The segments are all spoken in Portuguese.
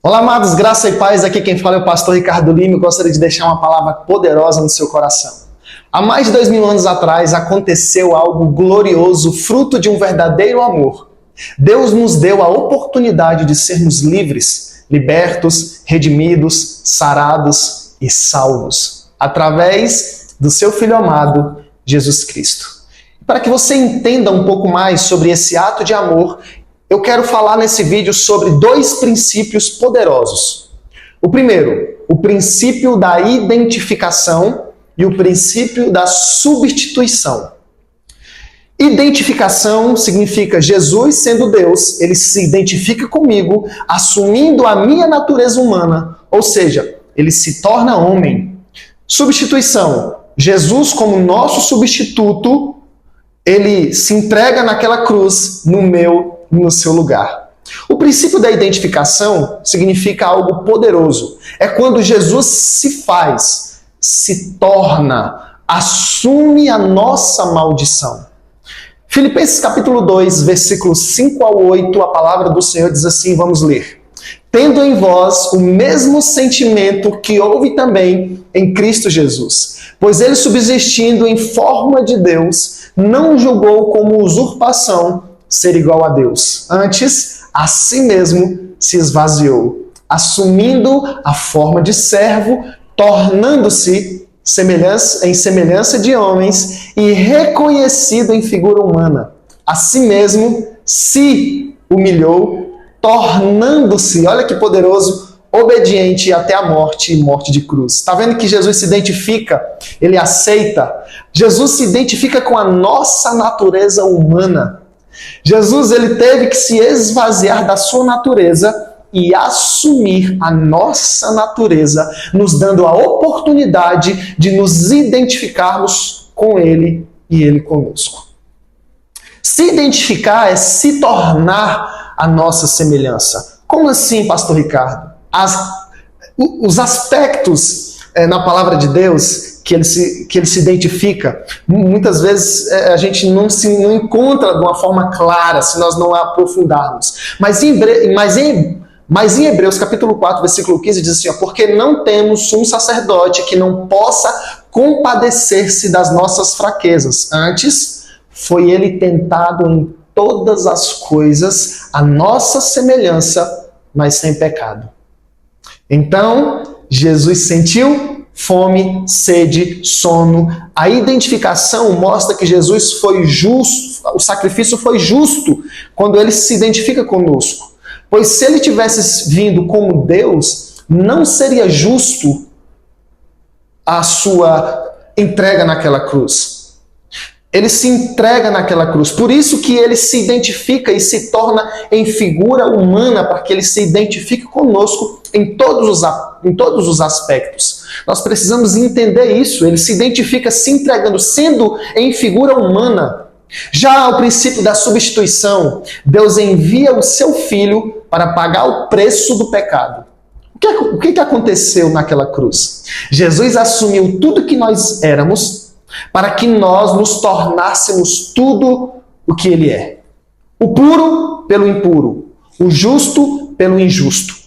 Olá, amados, graça e paz. Aqui quem fala é o pastor Ricardo Lima. Eu gostaria de deixar uma palavra poderosa no seu coração. Há mais de 2000 anos atrás aconteceu algo glorioso, fruto de um verdadeiro amor. Deus nos deu a oportunidade de sermos livres, libertos, redimidos, sarados e salvos, através do seu Filho amado, Jesus Cristo. Para que você entenda um pouco mais sobre esse ato de amor, eu quero falar nesse vídeo sobre dois princípios poderosos. O primeiro, o princípio da identificação e o princípio da substituição. Identificação significa Jesus sendo Deus, ele se identifica comigo, assumindo a minha natureza humana, ou seja, ele se torna homem. Substituição, Jesus como nosso substituto, ele se entrega naquela cruz no seu lugar. O princípio da identificação significa algo poderoso. É quando Jesus se faz, se torna, assume a nossa maldição. Filipenses capítulo 2, versículos 5 ao 8, a palavra do Senhor diz assim, vamos ler. Tendo em vós o mesmo sentimento que houve também em Cristo Jesus, pois ele subsistindo em forma de Deus, não julgou como usurpação ser igual a Deus. Antes, a si mesmo se esvaziou, assumindo a forma de servo, tornando-se em semelhança de homens e reconhecido em figura humana. A si mesmo se humilhou, tornando-se, olha que poderoso, obediente até a morte e morte de cruz. Está vendo que Jesus se identifica, ele aceita. Jesus se identifica com a nossa natureza humana. Jesus ele teve que se esvaziar da sua natureza e assumir a nossa natureza, nos dando a oportunidade de nos identificarmos com ele e ele conosco. Se identificar é se tornar a nossa semelhança. Como assim, pastor Ricardo? Os aspectos na palavra de Deus que ele se identifica, muitas vezes a gente não encontra de uma forma clara se nós não aprofundarmos. Mas em Hebreus capítulo 4, versículo 15 diz assim, ó, porque não temos um sacerdote que não possa compadecer-se das nossas fraquezas. Antes, foi ele tentado em todas as coisas, a nossa semelhança, mas sem pecado. Então, Jesus sentiu fome, sede, sono. A identificação mostra que Jesus foi justo, o sacrifício foi justo quando ele se identifica conosco. Pois se ele tivesse vindo como Deus, não seria justo a sua entrega naquela cruz. Ele se entrega naquela cruz. Por isso que ele se identifica e se torna em figura humana, para que ele se identifique conosco em todos os aspectos. Nós precisamos entender isso. Ele se identifica se entregando, sendo em figura humana. Já o princípio da substituição, Deus envia o seu Filho para pagar o preço do pecado. O que aconteceu naquela cruz? Jesus assumiu tudo que nós éramos, para que nós nos tornássemos tudo o que ele é. O puro pelo impuro, o justo pelo injusto.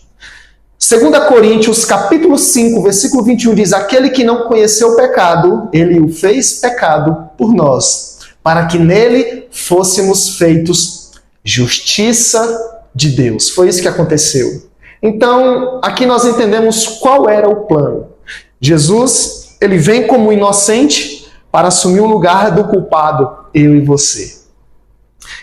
2 Coríntios capítulo 5, versículo 21 diz, aquele que não conheceu o pecado, ele o fez pecado por nós, para que nele fôssemos feitos justiça de Deus. Foi isso que aconteceu. Então, aqui nós entendemos qual era o plano. Jesus, ele vem como inocente, para assumir o lugar do culpado, eu e você.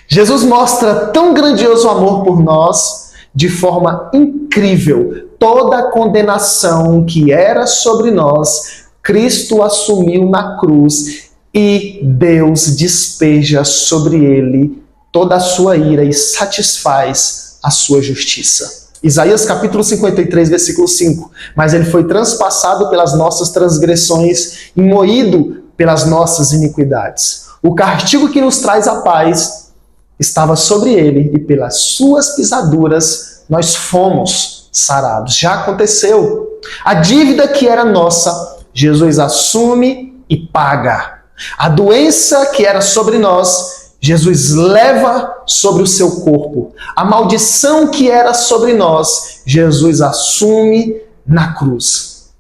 Jesus mostra tão grandioso amor por nós, de forma incrível. Toda a condenação que era sobre nós, Cristo assumiu na cruz e Deus despeja sobre ele toda a sua ira e satisfaz a sua justiça. Isaías capítulo 53, versículo 5. Mas ele foi transpassado pelas nossas transgressões e moído pelas nossas iniquidades. O castigo que nos traz a paz estava sobre ele, e pelas suas pisaduras nós fomos sarados. Já aconteceu. A dívida que era nossa, Jesus assume e paga. A doença que era sobre nós, Jesus leva sobre o seu corpo. A maldição que era sobre nós, Jesus assume na cruz.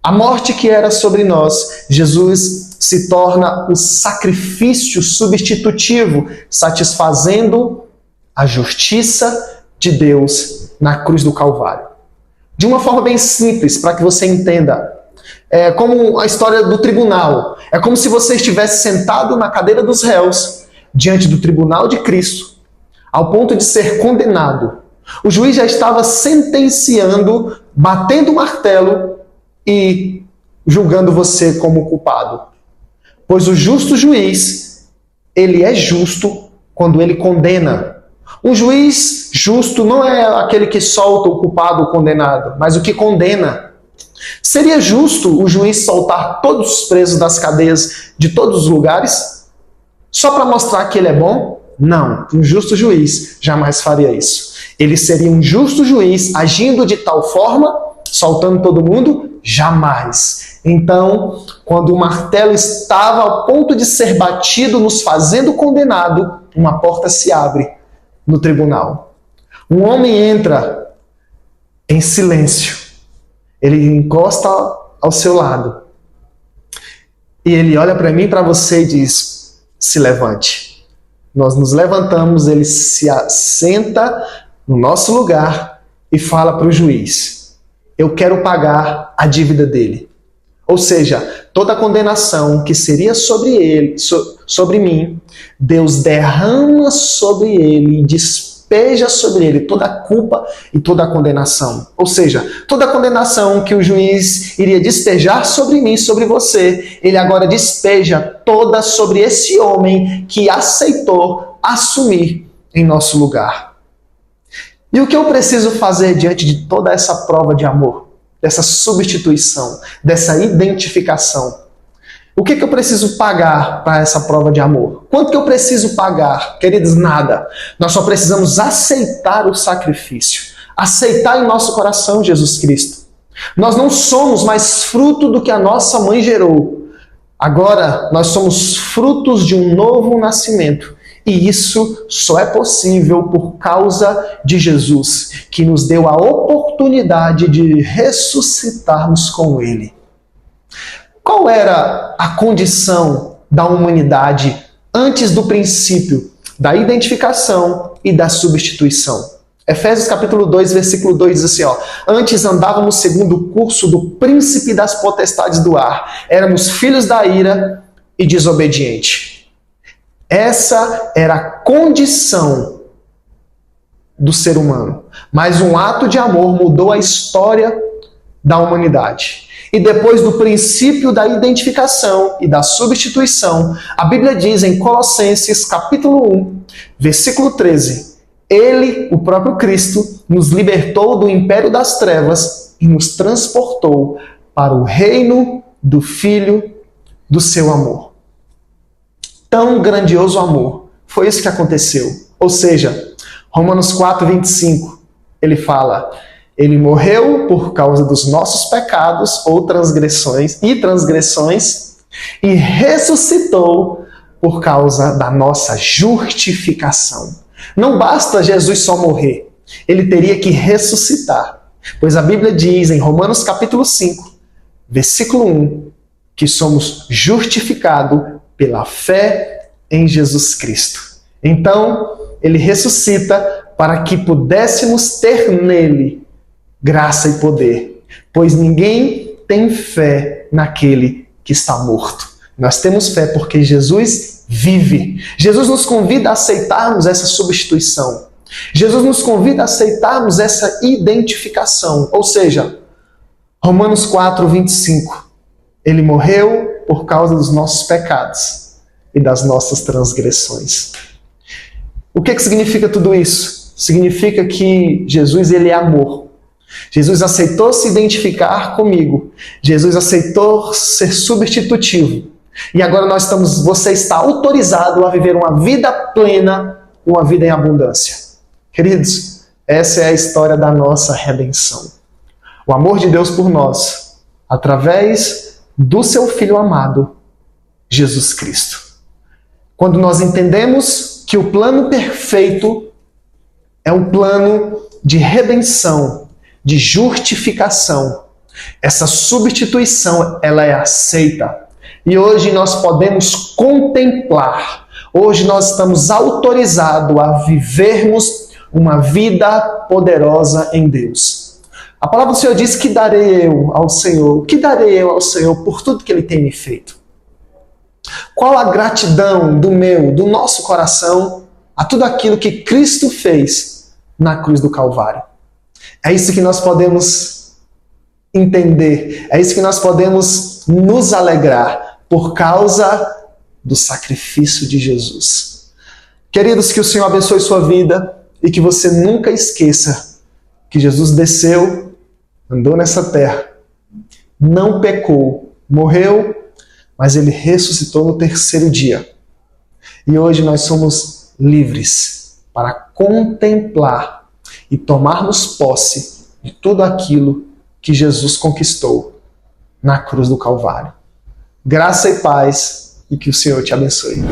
A morte que era sobre nós, Jesus se torna o sacrifício substitutivo, satisfazendo a justiça de Deus na cruz do Calvário. De uma forma bem simples, para que você entenda. É como a história do tribunal. É como se você estivesse sentado na cadeira dos réus, diante do tribunal de Cristo, ao ponto de ser condenado. O juiz já estava sentenciando, batendo o martelo e julgando você como culpado. Pois o justo juiz, ele é justo quando ele condena. Um juiz justo não é aquele que solta o culpado, o condenado, mas o que condena. Seria justo o juiz soltar todos os presos das cadeias de todos os lugares, só para mostrar que ele é bom? Não, um justo juiz jamais faria isso. Ele seria um justo juiz agindo de tal forma, soltando todo mundo? Jamais. Então, quando o martelo estava ao ponto de ser batido, nos fazendo condenado, uma porta se abre no tribunal. Um homem entra em silêncio. Ele encosta ao seu lado. E ele olha para mim e para você e diz: se levante. Nós nos levantamos, ele se assenta no nosso lugar e fala para o juiz: eu quero pagar a dívida dele. Ou seja, toda a condenação que seria sobre ele, sobre mim, Deus derrama sobre ele e despeja sobre ele toda a culpa e toda a condenação. Ou seja, toda a condenação que o juiz iria despejar sobre mim, sobre você, ele agora despeja toda sobre esse homem que aceitou assumir em nosso lugar. E o que eu preciso fazer diante de toda essa prova de amor? Dessa substituição, dessa identificação. O que eu preciso pagar para essa prova de amor? Quanto que eu preciso pagar? Queridos, nada. Nós só precisamos aceitar o sacrifício. Aceitar em nosso coração Jesus Cristo. Nós não somos mais fruto do que a nossa mãe gerou. Agora, nós somos frutos de um novo nascimento. E isso só é possível por causa de Jesus, que nos deu a oportunidade de ressuscitarmos com Ele. Qual era a condição da humanidade antes do princípio da identificação e da substituição? Efésios capítulo 2, versículo 2 diz assim, antes andávamos segundo o curso do príncipe das potestades do ar, éramos filhos da ira e desobedientes. Essa era a condição do ser humano. Mas um ato de amor mudou a história da humanidade. E depois do princípio da identificação e da substituição, a Bíblia diz em Colossenses capítulo 1, versículo 13, Ele, o próprio Cristo, nos libertou do império das trevas e nos transportou para o reino do Filho do seu amor. Tão grandioso amor. Foi isso que aconteceu. Ou seja, Romanos 4, 25, ele fala, ele morreu por causa dos nossos pecados ou transgressões e ressuscitou por causa da nossa justificação. Não basta Jesus só morrer, ele teria que ressuscitar. Pois a Bíblia diz em Romanos capítulo 5, versículo 1, que somos justificados pela fé em Jesus Cristo. Então, ele ressuscita para que pudéssemos ter nele graça e poder, pois ninguém tem fé naquele que está morto. Nós temos fé porque Jesus vive. Jesus nos convida a aceitarmos essa substituição. Jesus nos convida a aceitarmos essa identificação. Ou seja, Romanos 4, 25. Ele morreu por causa dos nossos pecados e das nossas transgressões. O que significa tudo isso? Significa que Jesus, ele é amor. Jesus aceitou se identificar comigo. Jesus aceitou ser substitutivo. E agora você está autorizado a viver uma vida plena, uma vida em abundância. Queridos, essa é a história da nossa redenção. O amor de Deus por nós, através do seu Filho amado, Jesus Cristo. Quando nós entendemos que o plano perfeito é um plano de redenção, de justificação. Essa substituição, ela é aceita. E hoje nós podemos contemplar. Hoje nós estamos autorizados a vivermos uma vida poderosa em Deus. A palavra do Senhor diz que darei eu ao Senhor. O que darei eu ao Senhor por tudo que Ele tem me feito? Qual a gratidão do nosso coração a tudo aquilo que Cristo fez na cruz do Calvário? É isso que nós podemos entender, é isso que nós podemos nos alegrar por causa do sacrifício de Jesus. Queridos, que o Senhor abençoe sua vida e que você nunca esqueça que Jesus desceu, andou nessa terra, não pecou, morreu, mas Ele ressuscitou no terceiro dia. E hoje nós somos livres para contemplar e tomarmos posse de tudo aquilo que Jesus conquistou na cruz do Calvário. Graça e paz, e que o Senhor te abençoe.